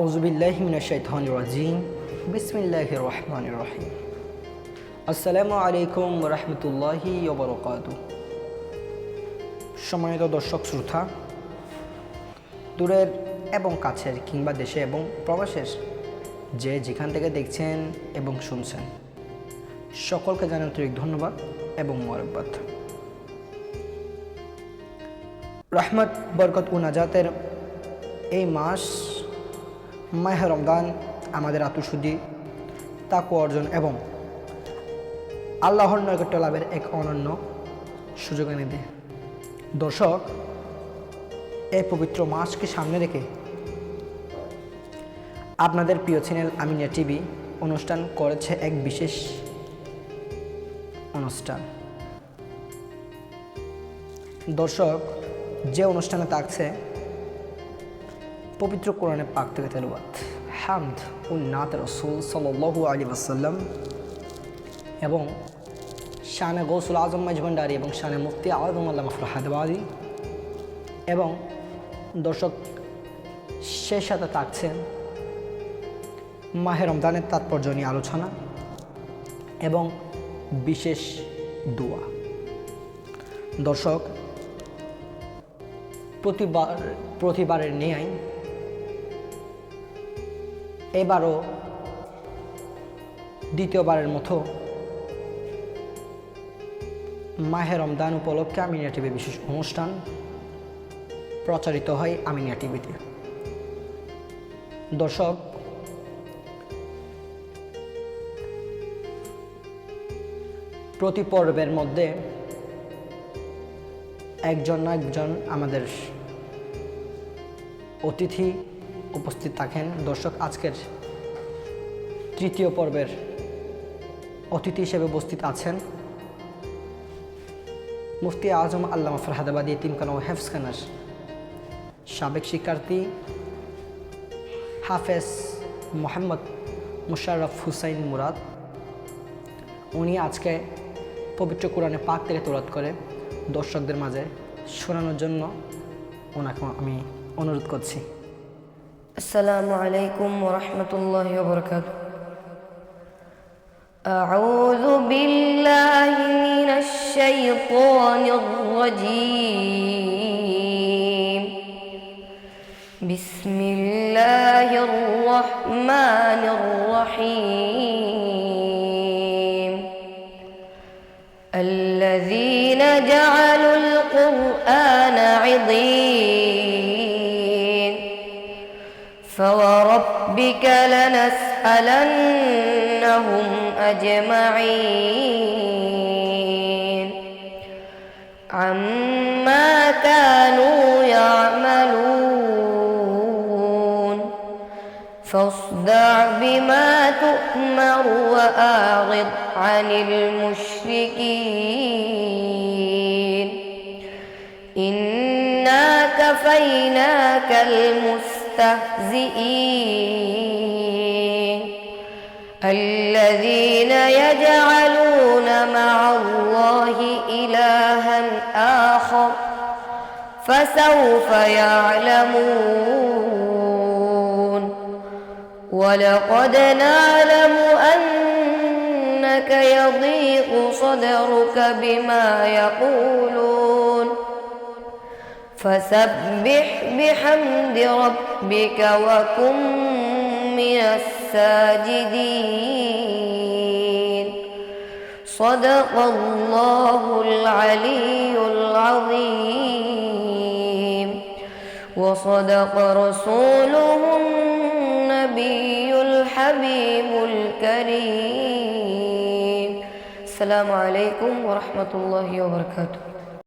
আউযু বিল্লাহি মিনাশ শাইতানির রাজিম। বিসমিল্লাহির রহমানির রহিম। আসসালামু আলাইকুম ওয়া রাহমাতুল্লাহি ওয়া বারাকাতুহু। সম্মানিত দর্শক শ্রোতা, দূরের এবং কাছের কিংবা দেশে এবং প্রবাসের যে যেখান থেকে দেখছেন এবং শুনছেন, সকলকে জানাই আন্তরিক ধন্যবাদ এবং মোবারকবাদ। রহমত, বরকত ও নাজাতের এই মাস মাহে রমজান আমাদের আত্মশুদ্ধি, তাকওয়া অর্জন এবং আল্লাহর নৈকট্য লাভের এক অনন্য সুযোগ এনে দেয়। দর্শক, এই পবিত্র মাসকে সামনে রেখে আপনাদের প্রিয় চ্যানেল আমিনিয়া টিভি অনুষ্ঠান করেছে এক বিশেষ অনুষ্ঠান। দর্শক, যে অনুষ্ঠানে থাকছে পবিত্র কোরআনে পাক থেকে তেলাওয়াত, হামদ ও নাত রাসূল সাল্লাল্লাহু আলাইহি ওয়াসাল্লাম এবং শানে গৌসুল আজম মাইজভান্ডারী এবং শানে মুফতি আযম আল্লামা ফরহাদবাদী, এবং দর্শক সে সাথে থাকছেন মাহে রমজানের তাৎপর্য নিয়ে আলোচনা এবং বিশেষ দোয়া। দর্শক, প্রতিবারের ন্যায় এবারও দ্বিতীয়বারের মতো মাহে রমজান উপলক্ষে আমিনিয়া টিভি বিশেষ অনুষ্ঠান প্রচারিত হয় আমিনিয়া টিভিতে। দর্শক, প্রতি পর্বের মধ্যে একজন না একজন আমাদের অতিথি উপস্থিত থাকেন। দর্শক, আজকের তৃতীয় পর্বের অতিথি হিসেবে উপস্থিত আছেন মুফতি আজম আল্লামা ফরহাদবাদী এতিমখানা ও হেফজখানার সাবেক শিক্ষার্থী হাফেজ মোহাম্মদ মুশাররফ হুসাইন মুরাদ। উনি আজকে পবিত্র কোরআনে পাক থেকে তেলাওয়াত করে দর্শকদের মাঝে শোনানোর জন্য ওনাকে আমি অনুরোধ করছি। আসসালামু আলাইকুম ওয়া রাহমাতুল্লাহি ওয়া বারাকাতুহু। আউযু বিল্লাহি মিনাশ শাইতানির রাজীম। বিসমিল্লাহির রাহমানির রহিম। الذين جعلوا القرآن عضين فوربك لنسألنهم أجمعين عما كانوا يعملون فاصدع بما تؤمر وأعرض عن المشركين إنا كفيناك المستهزئين الذين يجعلون مع الله إلها آخر فسوف يعلمون ولقد نعلم أنك يضيق صدرك بما يقولون فسبح بحمد ربك وكن من الساجدين صدق الله العلي العظيم وصدق رسوله النبي الحبيب الكريم. السلام عليكم ورحمة الله وبركاته.